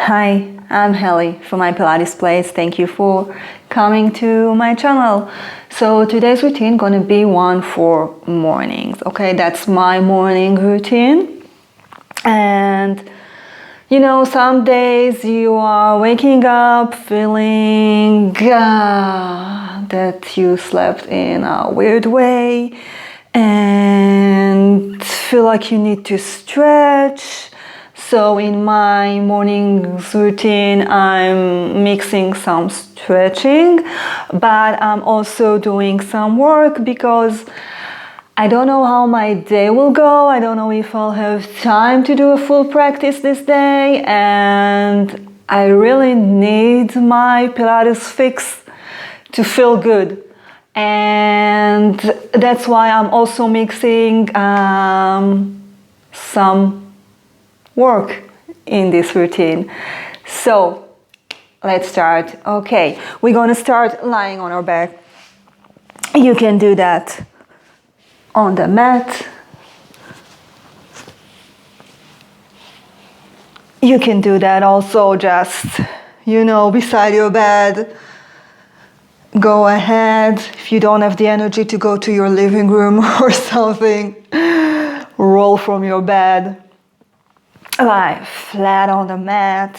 Hi, I'm Heli from my Pilates place. Thank you for coming to my channel. So today's routine gonna be one for mornings. Okay, that's my morning routine. And you know, some days you are waking up feeling that you slept in a weird way and feel like you need to stretch. So in my morning routine, I'm mixing some stretching, but I'm also doing some work because I don't know how my day will go. I don't know if I'll have time to do a full practice this day, and I really need my Pilates fix to feel good. And that's why I'm also mixing some work in this routine. So let's start. Okay, we're gonna start lying on our back. You can do that on the mat. You can do that also just, beside your bed. Go ahead. If you don't have the energy to go to your living room or something, roll from your bed. Lie flat on the mat.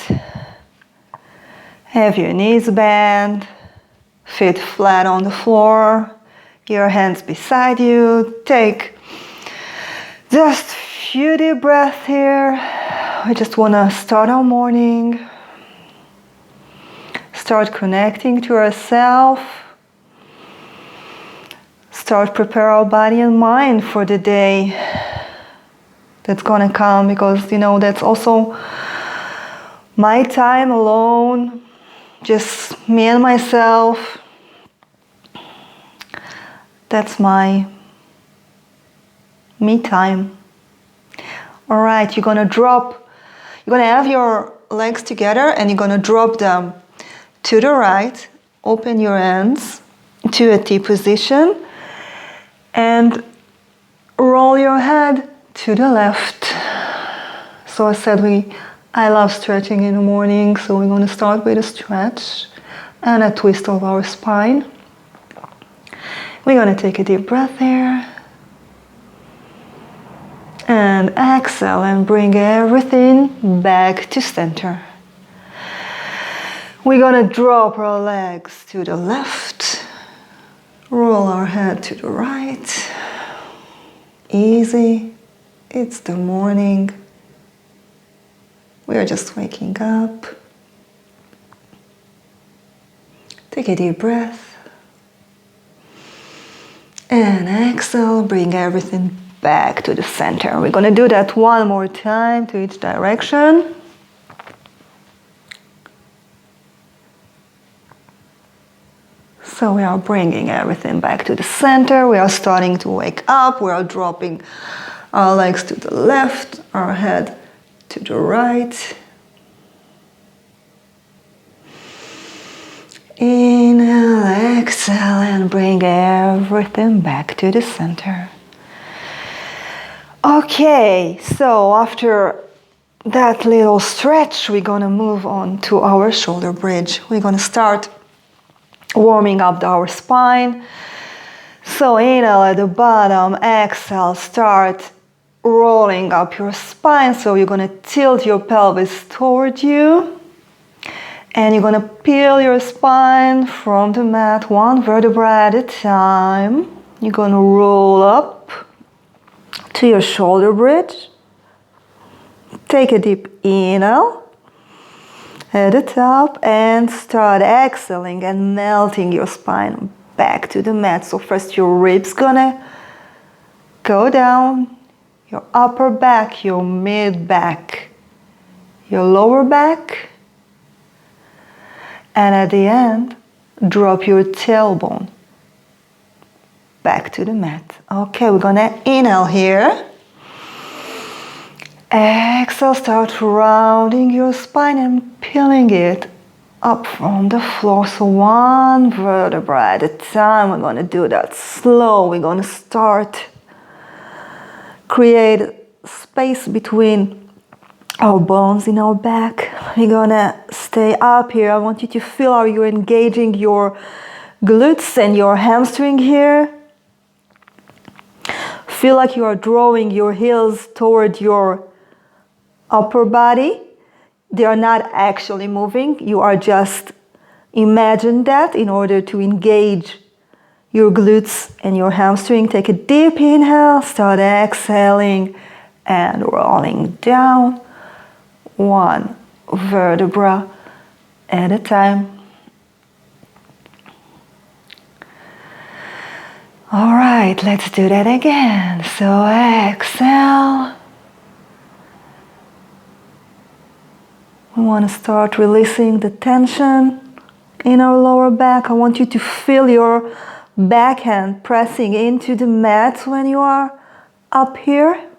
Have your knees bent. Feet flat on the floor. Your hands beside you. Take just a few deep breaths here. We just want to start our morning. Start connecting to ourselves. Start prepare our body and mind for the day that's gonna come, because that's also my time alone, just me and myself. That's my me time. All right, you're gonna have your legs together and you're gonna drop them to the right. Open your hands to a T position and roll your head to the left. So I said I love stretching in the morning, so we're going to start with a stretch and a twist of our spine. We're going to take a deep breath here and exhale and bring everything back to center. We're going to drop our legs to the left, roll our head to the right. Easy. It's the morning. We are just waking up. Take a deep breath. And exhale, bring everything back to the center. We're going to do that one more time to each direction. So we are bringing everything back to the center. We are starting to wake up. We are dropping our legs to the left, our head to the right. Inhale, exhale, and bring everything back to the center. Okay, so after that little stretch, we're gonna move on to our shoulder bridge. We're gonna start warming up our spine. So inhale at the bottom, exhale, start rolling up your spine. So you're going to tilt your pelvis toward you and you're going to peel your spine from the mat one vertebra at a time. You're going to roll up to your shoulder bridge. Take a deep inhale at the top and start exhaling and melting your spine back to the mat. So first your ribs gonna go down, your upper back, your mid back, your lower back, and at the end drop your tailbone back to the mat. Okay, we're gonna inhale here. Exhale, start rounding your spine and peeling it up from the floor. So one vertebra at a time. We're going to do that slow. We're going to start create space between our bones in our back. We're gonna stay up here. I want you to feel how you're engaging your glutes and your hamstring here. Feel like you are drawing your heels toward your upper body. They are not actually moving. You are just imagine that in order to engage your glutes and your hamstring. Take a deep inhale, start exhaling and rolling down one vertebra at a time. All right, let's do that again. So exhale. We want to start releasing the tension in our lower back. I want you to feel your backhand pressing into the mat when you are up here.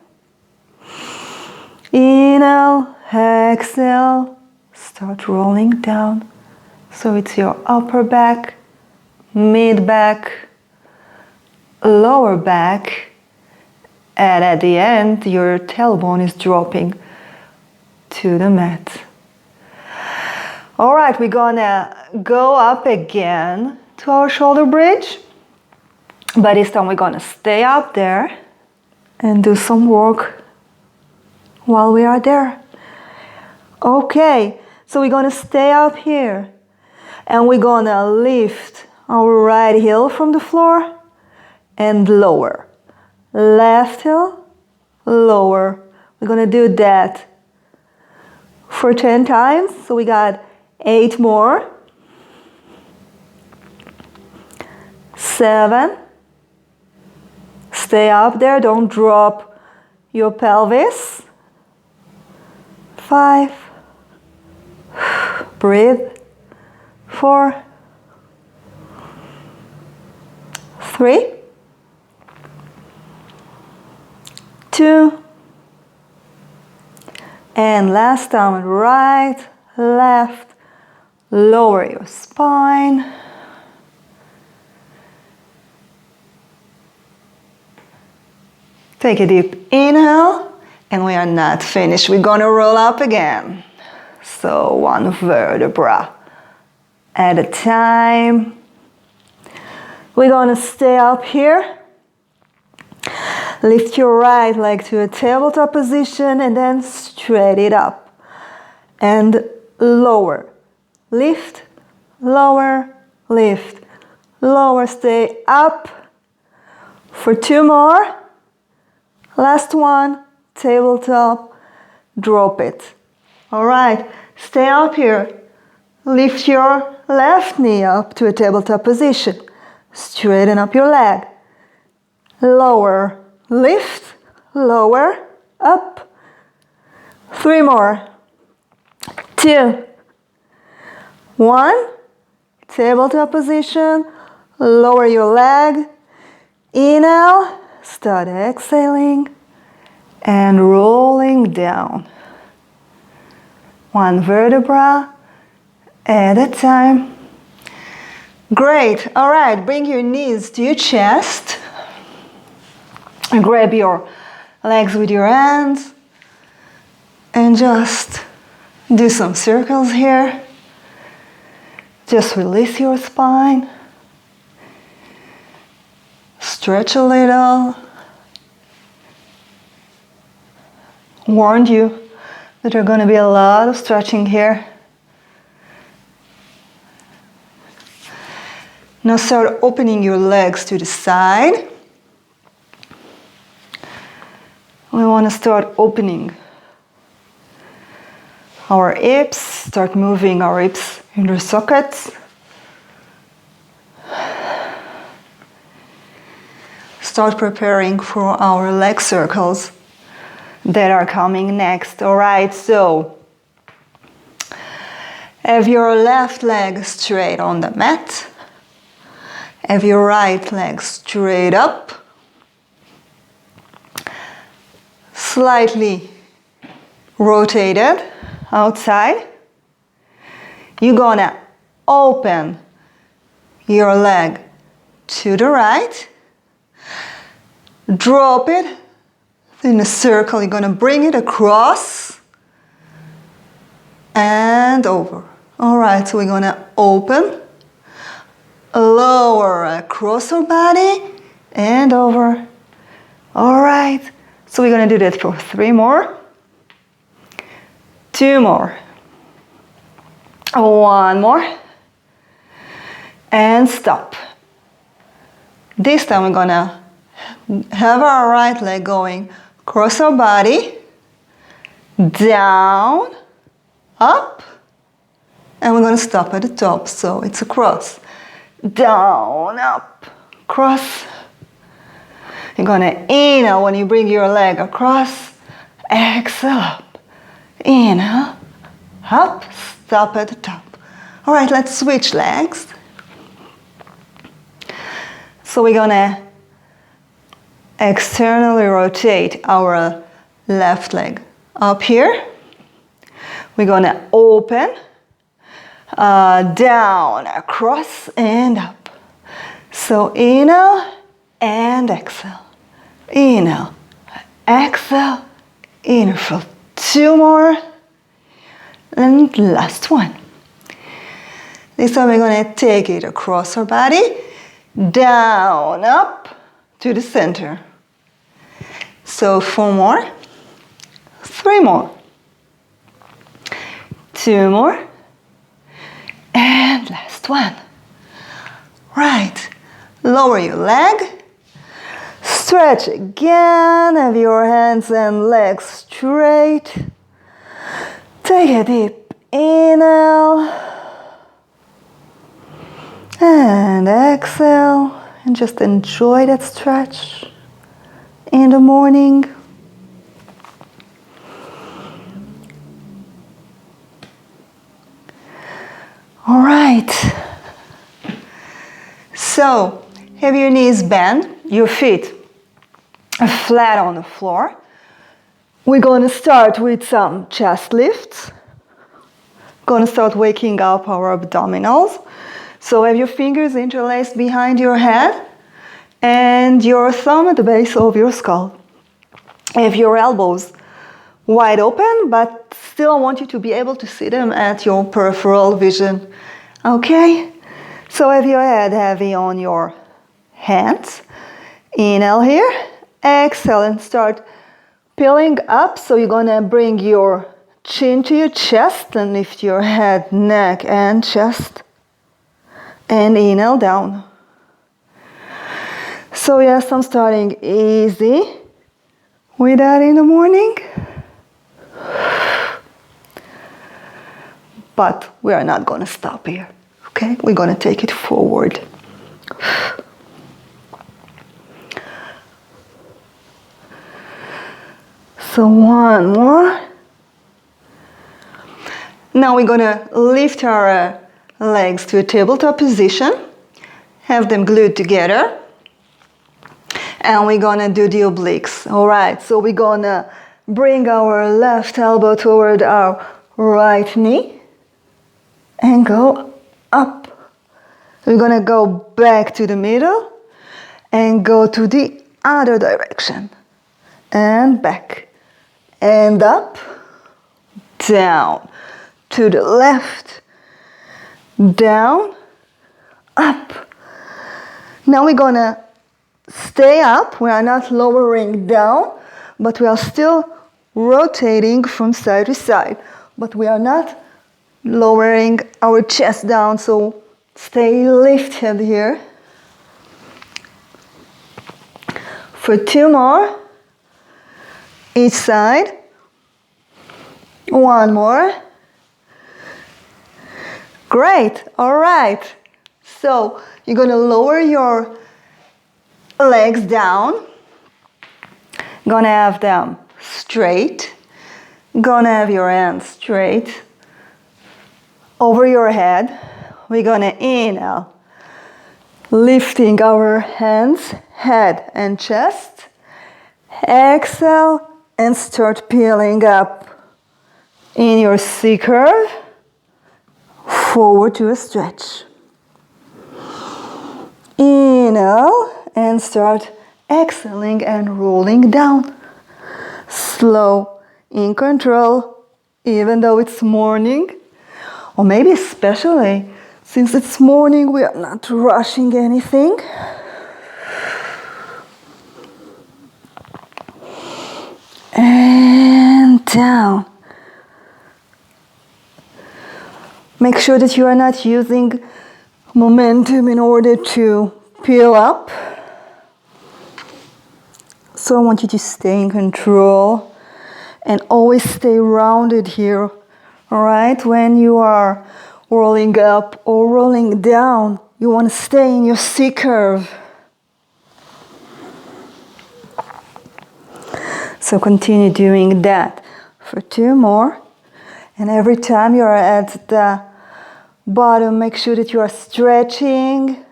Inhale, exhale, start rolling down. So it's your upper back, mid back, lower back, and at the end your tailbone is dropping to the mat. All right, we're gonna go up again to our shoulder bridge, but this time we're gonna stay up there and do some work while we are there. Okay, so we're gonna stay up here and we're gonna lift our right heel from the floor and lower. Left heel, lower. We're gonna do that for 10 times. So we got 8 more. 7. Stay up there, don't drop your pelvis. 5. Breathe. 4. 3. 2. And last time, right, left, lower your spine. Take a deep inhale, and we are not finished. We're gonna roll up again. So one vertebra at a time. We're gonna stay up here. Lift your right leg to a tabletop position and then straight it up. And lower. Lift, lower, lift, lower. Stay up for 2 more. Last one, tabletop, drop it. All right, stay up here. Lift your left knee up to a tabletop position. Straighten up your leg. Lower, lift, lower, up. 3 more. 2, 1. Tabletop position. Lower your leg. Inhale. Start exhaling and rolling down. 1 vertebra at a time. Great. All right, bring your knees to your chest. And grab your legs with your hands. And just do some circles here. Just release your spine. Stretch a little. Warned you that there's going to be a lot of stretching here. Now start opening your legs to the side. We want to start opening our hips, start moving our hips in their sockets. Start preparing for our leg circles that are coming next. All right, so have your left leg straight on the mat. Have your right leg straight up. Slightly rotated outside. You're gonna open your leg to the right. Drop it in a circle. You're gonna bring it across and and over. All right, so we're gonna open, lower across our body, and over. All right, so we're gonna do that for 3 more. 2 more. 1 more. And stop. This time we're gonna have our right leg going across our body, down, up, and we're gonna stop at the top, so it's a cross. Down, up, cross. You're gonna inhale when you bring your leg across, exhale up, inhale, up, stop at the top. All right, let's switch legs. So we're gonna externally rotate our left leg up here. We're gonna open, down, across, and up. So inhale and exhale. Inhale, exhale, inhale for 2 more. And last one. This time we're gonna take it across our body, down, up to the center. So 4 more, 3 more, 2 more, and last one. Right, lower your leg, stretch again, have your hands and legs straight. Take a deep inhale and exhale, and just enjoy that stretch in the morning. All right. So, have your knees bent, your feet flat on the floor. We're going to start with some chest lifts. Going to start waking up our abdominals. So have your fingers interlaced behind your head and your thumb at the base of your skull. Have your elbows wide open, but still I want you to be able to see them at your peripheral vision. Okay? So have your head heavy on your hands. Inhale here. Exhale and start peeling up. So you're going to bring your chin to your chest and lift your head, neck, and chest. And inhale down. So yes, I'm starting easy with that in the morning. But we are not going to stop here. Okay? We're going to take it forward. So 1 more. Now we're going to lift our legs to a tabletop position. Have them glued together. And we're going to do the obliques. All right, so we're going to bring our left elbow toward our right knee and go up. We're going to go back to the middle and go to the other direction. And back. And up, down, to the left, down, up. Now we're gonna stay up. We are not lowering down, but we are still rotating from side to side. But we are not lowering our chest down, so stay lifted here. For 2 more. Each side. 1 more. Great. All right. So you're going to lower your legs down. Going to have them straight. Going to have your hands straight over your head. We're going to inhale, lifting our hands, head and chest. Exhale. And start peeling up in your C curve, forward to a stretch. Inhale and start exhaling and rolling down. Slow, in control, even though it's morning. Or maybe especially since it's morning, we are not rushing anything. And down. Make sure that you are not using momentum in order to peel up. So I want you to stay in control and always stay rounded here. All right? When you are rolling up or rolling down, you want to stay in your C curve. So continue doing that for 2 more. And every time you are at the bottom, make sure that you are stretching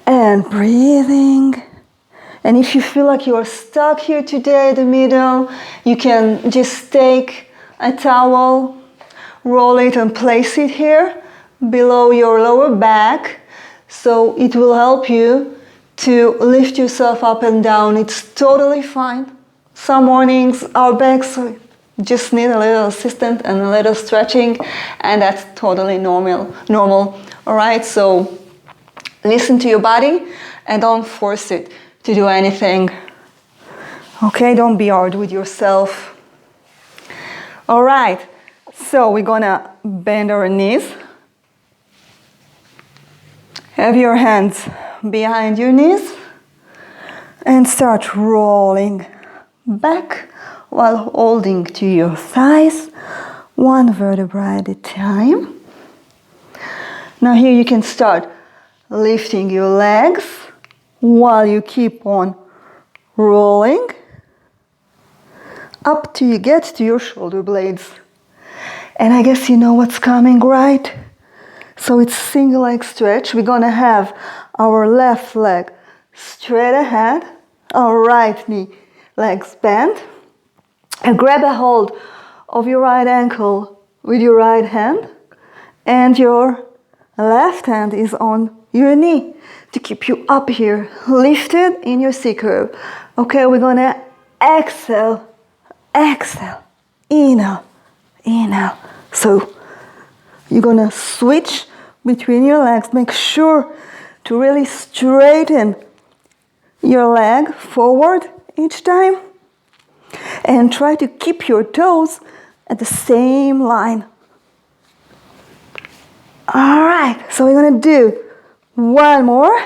and breathing. And if you feel like you are stuck here today in the middle, you can just take a towel, roll it and place it here below your lower back. So it will help you to lift yourself up and down. It's totally fine. Some mornings our backs just need a little assistance and a little stretching, and that's totally normal. All right, so listen to your body and don't force it to do anything. Okay, don't be hard with yourself. All right, so we're gonna bend our knees. Have your hands behind your knees and start rolling back while holding to your thighs, 1 vertebra at a time. Now here you can start lifting your legs while you keep on rolling up till you get to your shoulder blades. And I guess you know what's coming, right? So it's single leg stretch. We're gonna have our left leg straight ahead, our right knee legs bent, and grab a hold of your right ankle with your right hand, and your left hand is on your knee to keep you up here, lifted in your C curve. Okay, we're gonna exhale, exhale, inhale, inhale. So you're gonna switch between your legs. Make sure to really straighten your leg forward each time. And try to keep your toes at the same line. All right, so we're gonna do 1 more.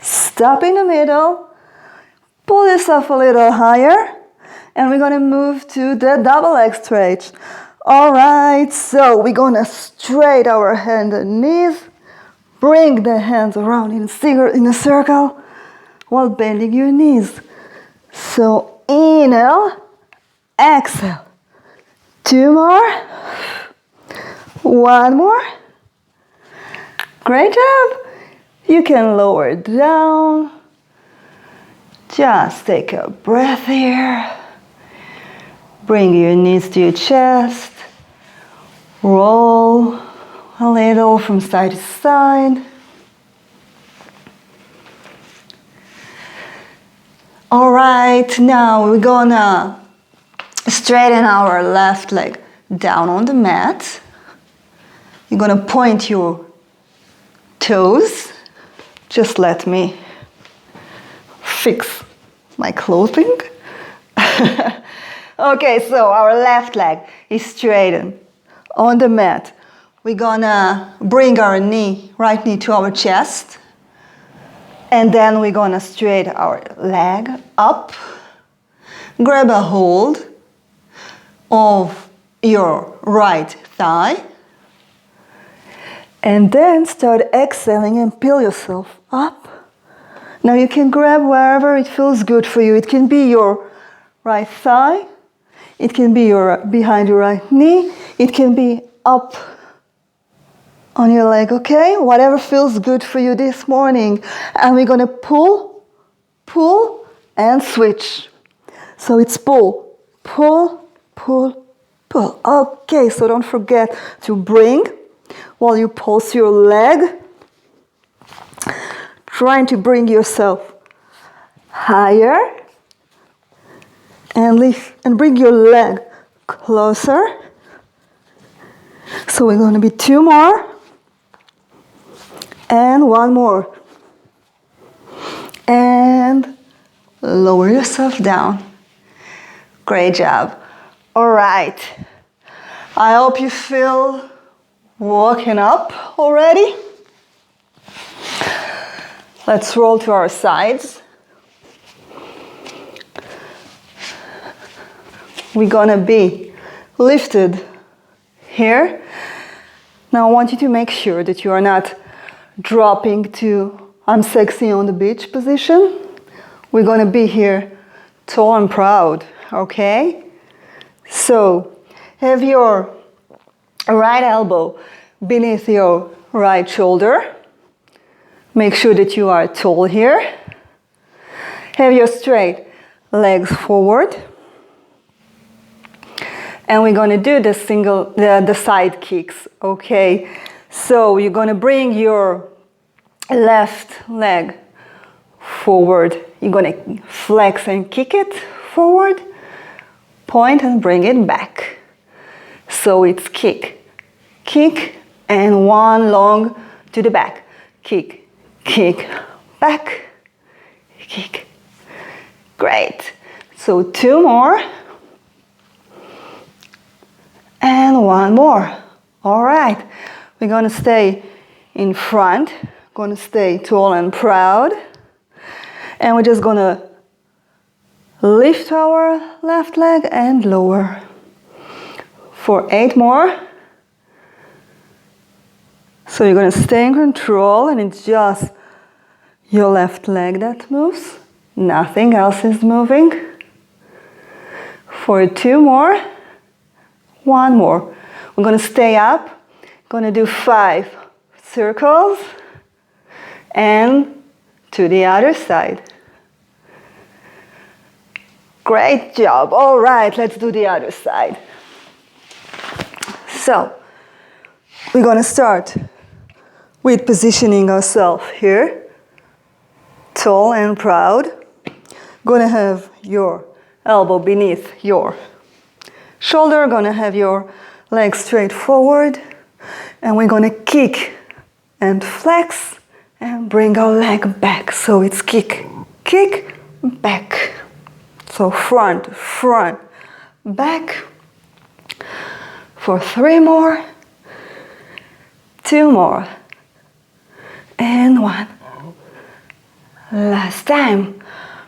Stop in the middle. Pull yourself a little higher. And we're gonna move to the double leg stretch. All right, so we're gonna straighten our hands and knees. Bring the hands around in a circle while bending your knees. So inhale, exhale. 2 more. 1 more. Great job. You can lower down. Just take a breath here. Bring your knees to your chest. Roll a little from side to side. All right, now we're gonna straighten our left leg down on the mat. You're gonna point your toes. Just let me fix my clothing. Okay, so our left leg is straightened on the mat. We're gonna bring our right knee to our chest. And then we're gonna straighten our leg up. Grab a hold of your right thigh. And then start exhaling and peel yourself up. Now you can grab wherever it feels good for you. It can be your right thigh. It can be behind your right knee. It can be up on your leg, okay? Whatever feels good for you this morning. And we're gonna pull, pull, and switch. So it's pull, pull, pull, pull. Okay, so don't forget to bring while you pulse your leg. Trying to bring yourself higher and lift and bring your leg closer So we're going to be 2 more. And 1 more. And lower yourself down. Great job. All right. I hope you feel woken up already. Let's roll to our sides. We're gonna be lifted here. Now I want you to make sure that you are not dropping to I'm sexy on the beach position. We're gonna be here tall and proud, okay? So have your right elbow beneath your right shoulder. Make sure that you are tall here. Have your straight legs forward. And we're gonna do the side kicks, okay? So you're gonna bring your left leg forward. You're gonna flex and kick it forward, point and bring it back. So it's kick, kick, and 1 long to the back. Kick, kick, back, kick. Great. So 2 more. And 1 more. All right. We're gonna stay in front. Gonna stay tall and proud. And we're just gonna lift our left leg and lower. For 8 more. So you're gonna stay in control, and it's just your left leg that moves. Nothing else is moving. For 2 more. 1 more. We're gonna stay up. Gonna do 5 circles. And to the other side. Great job. All right, let's do the other side. So, we're gonna start with positioning ourselves here. Tall and proud. Gonna have your elbow beneath your shoulder. Gonna have your legs straight forward. And we're gonna kick and flex and bring our leg back. So it's kick, kick, back. So front, front, back. For 3 more. 2 more. And 1. Last time.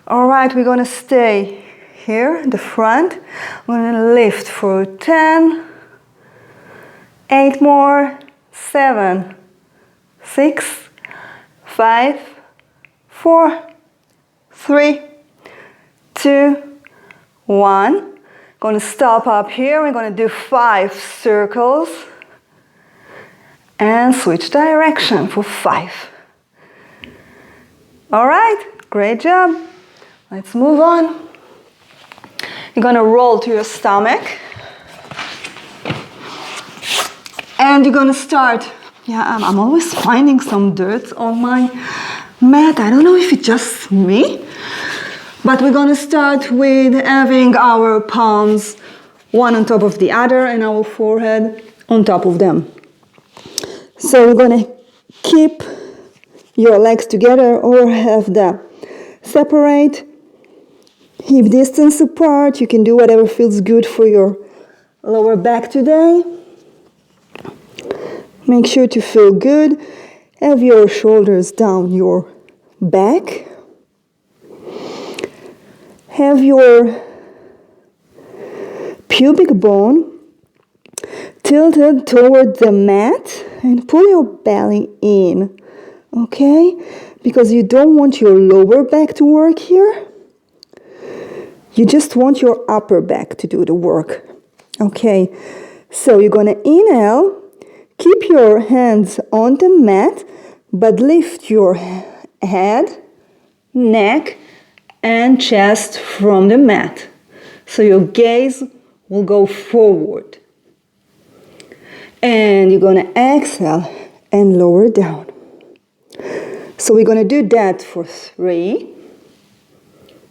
All right, we're gonna stay here in the front. We're gonna lift for 10. 8 more. 7. 6. 5. 4. 3. 2. 1. Gonna stop up here. We're gonna do 5 circles. And switch direction for 5. All right, great job. Let's move on. You're gonna roll to your stomach. And you're gonna start, I'm always finding some dirt on my mat. I don't know if it's just me, but we're gonna start with having our palms one on top of the other and our forehead on top of them. So we're gonna keep your legs together or have them separate, hip distance apart. You can do whatever feels good for your lower back today. Make sure to feel good. Have your shoulders down your back. Have your pubic bone tilted toward the mat and pull your belly in, okay? Because you don't want your lower back to work here. You just want your upper back to do the work, okay? So you're gonna inhale, keep your hands on the mat, but lift your head, neck, and chest from the mat. So your gaze will go forward. And you're gonna exhale and lower down. So we're gonna do that for 3.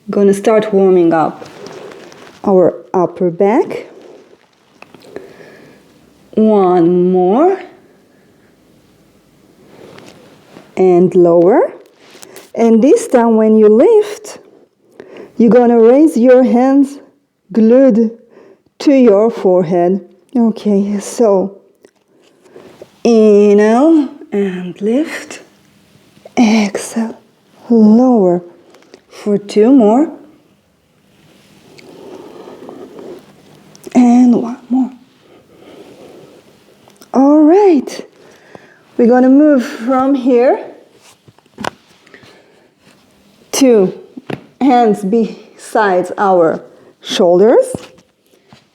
Gonna start warming up our upper back. 1. One more. And lower. And this time when you lift, you're gonna raise your hands glued to your forehead. Okay, so inhale and lift. Exhale, lower for 2 more. And 1 more. All right, we're gonna move from here to hands beside our shoulders.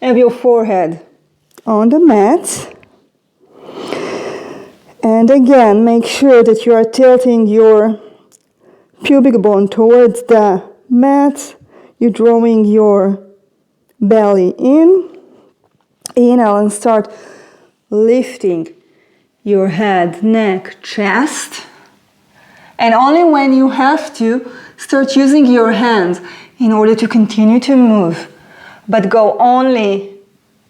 Have your forehead on the mat. And again, make sure that you are tilting your pubic bone towards the mat. You're drawing your belly in. Inhale and start lifting your head, neck, chest. And only when you have to, start using your hands in order to continue to move. But go only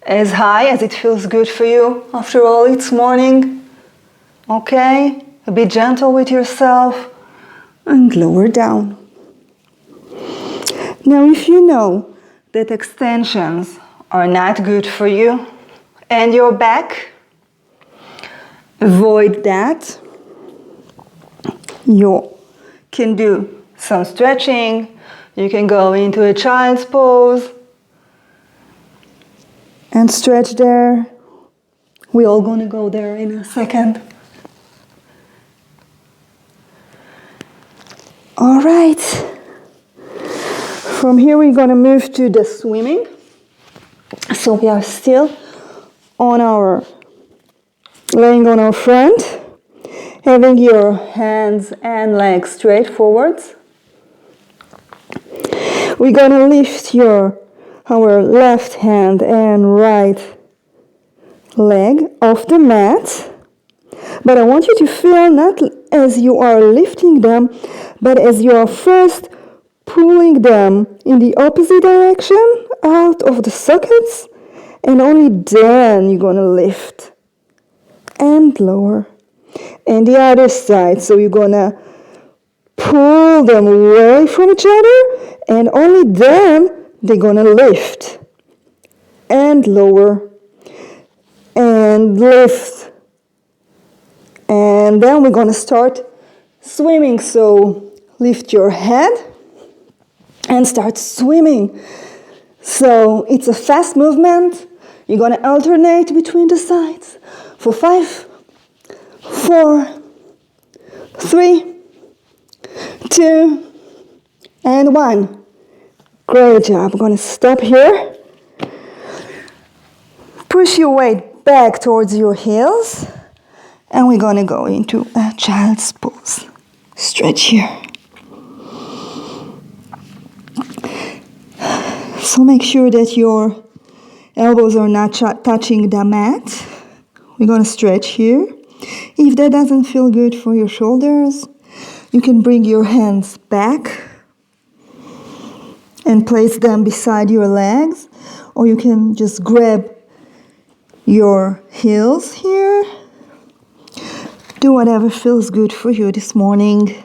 as high as it feels good for you. After all, it's morning. Okay? Be gentle with yourself and lower down. Now, if you know that extensions are not good for you and your back, avoid that. You can do some stretching. You can go into a child's pose and stretch there. We're all going to go there in a second. All right. From here we're going to move to the swimming. So we are still on our, laying on our front, having your hands and legs straight forwards. We're going to lift our left hand and right leg off the mat. But I want you to feel not as you are lifting them, but as you are first pulling them in the opposite direction out of the sockets, and only then you're going to lift and lower. And the other side, so you're going to pull them away from each other, and only then they're going to lift and lower and lift. And then we're going to start swimming. So lift your head and start swimming. So it's a fast movement. You're going to alternate between the sides for 5, 4, 3, 2, and 1. Great job. I'm going to stop here. Push your weight back towards your heels. And we're going to go into a child's pose. Stretch here. So make sure that your elbows are not touching the mat. We're going to stretch here. If that doesn't feel good for your shoulders, you can bring your hands back and place them beside your legs, or you can just grab your heels here. Do whatever feels good for you this morning.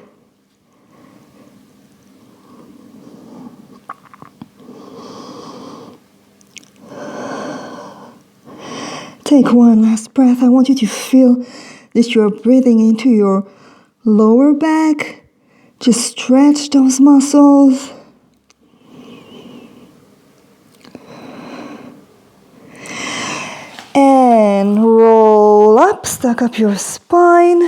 Take one last breath. I want you to feel that you're breathing into your lower back. Just stretch those muscles. And roll up, stack up your spine.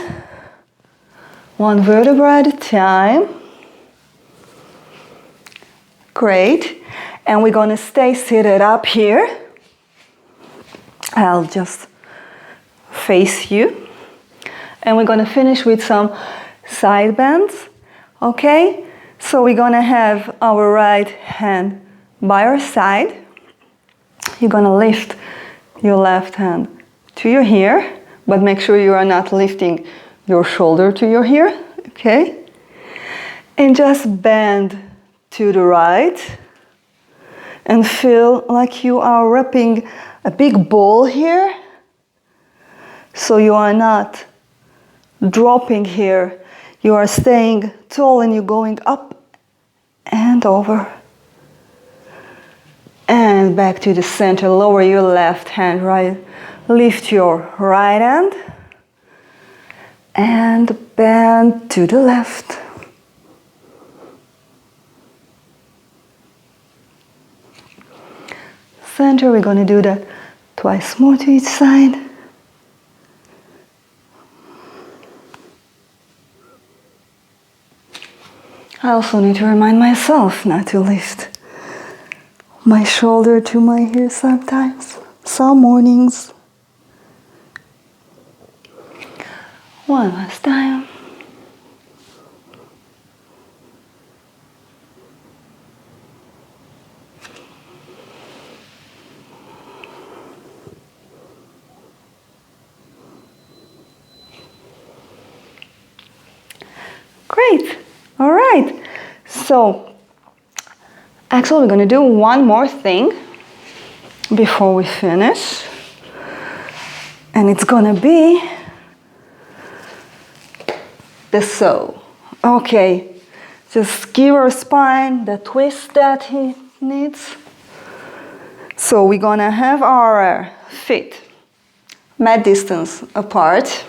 One vertebra at a time. Great. And we're going to stay seated up here. I'll just face you. And we're going to finish with some side bends. Okay? So we're going to have our right hand by our side. You're going to lift your left hand to your ear, but make sure you are not lifting your shoulder to your ear, okay? And just bend to the right and feel like you are wrapping a big ball here So you are not dropping here. You are staying tall and you're going up and over. And back to the center. Lower your left hand, right. Lift your right hand. And bend to the left. Center, we're going to do that twice more to each side. I also need to remind myself not to lift my shoulder to my ear sometimes, some mornings. One last time. Great. All right. So, actually, we're going to do one more thing before we finish. And it's going to be the saw. Okay. Just give our spine the twist that he needs. So, we're going to have our feet mat distance apart.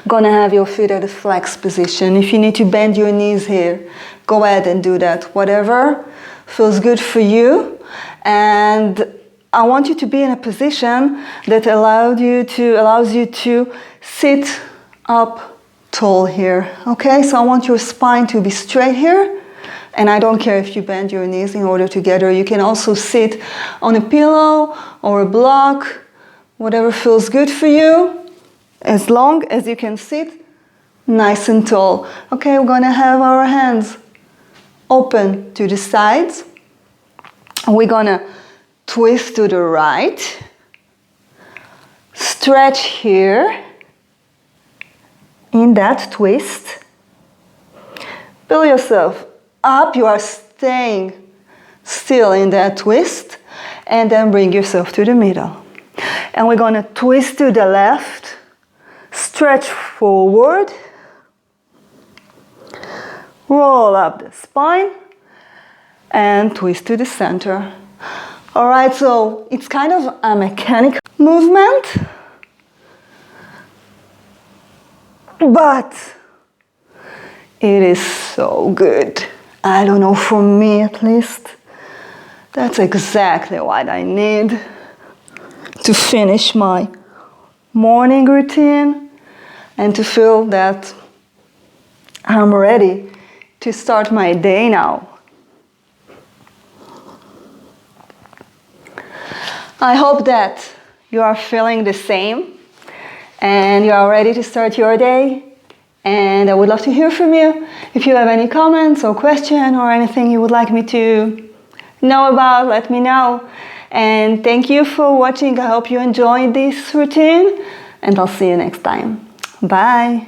Gonna have your feet at a flex position. If you need to bend your knees here, go ahead and do that. Whatever feels good for you. And I want you to be in a position that allows you to sit up tall here. Okay, so I want your spine to be straight here. And I don't care if you bend your knees in order to get there. You can also sit on a pillow or a block, whatever feels good for you. As long as you can sit nice and tall. Okay, we're going to have our hands open to the sides. We're going to twist to the right. Stretch here in that twist. Pull yourself up. You are staying still in that twist. And then bring yourself to the middle. And we're going to twist to the left. Stretch forward, roll up the spine, and twist to the center. All right, so it's kind of a mechanical movement, but it is so good. I don't know, for me at least, that's exactly what I need to finish my morning routine and to feel that I'm ready to start my day now. I hope that you are feeling the same and you are ready to start your day. And I would love to hear from you. If you have any comments or question or anything you would like me to know about, let me know. And thank you for watching. I hope you enjoyed this routine, and I'll see you next time. Bye.